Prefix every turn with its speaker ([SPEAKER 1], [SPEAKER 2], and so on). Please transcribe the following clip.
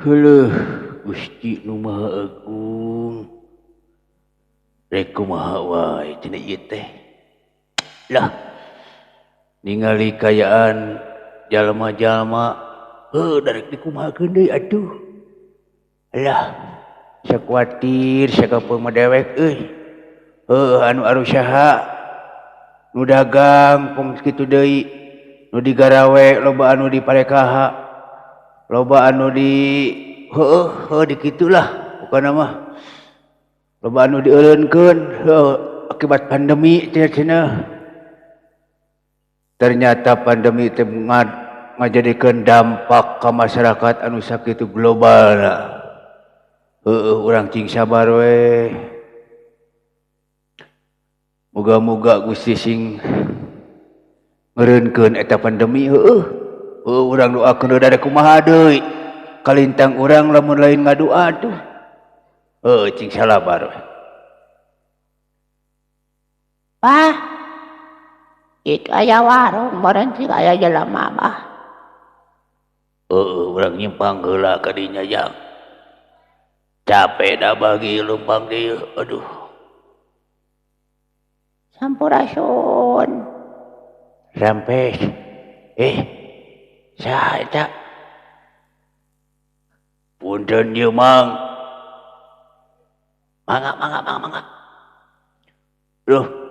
[SPEAKER 1] Heuh, Gusti Nu Maha Agung. Rek kumaha wae tina ieu teh. Lah, ningali kayaan jalma-jalma darek dikumahakeun deui atuh. Lah, sakuatir sakapeung mah dewek euy. Anu arusaha nu dagang pung kitu deui. Nu digarawe loba anu diparekaha. Loba anu di di kitulah pokona mah. Loba anu dieuleunkeun akibat pandemi cenah. Ternyata pandemi teh ngajadikeun dampak ka masyarakat anu sakitu globalna. Urang cing sabar we. Muga-muga Gusti sing ngeureunkeun eta pandemi urang doakeun da kumaha deui. Kalintang urang lamun lain ngadoa tuh. Cing salabar we.
[SPEAKER 2] Pak, itu aya warung, meureun cik aya jelema mah.
[SPEAKER 1] Urang nyimpang heula ka dinya yang. Capek dah bagi lumpang dieu, aduh.
[SPEAKER 2] Sampurasun.
[SPEAKER 1] Rampes. Saha eta? Punten ieu Mang. Mangga. Loh,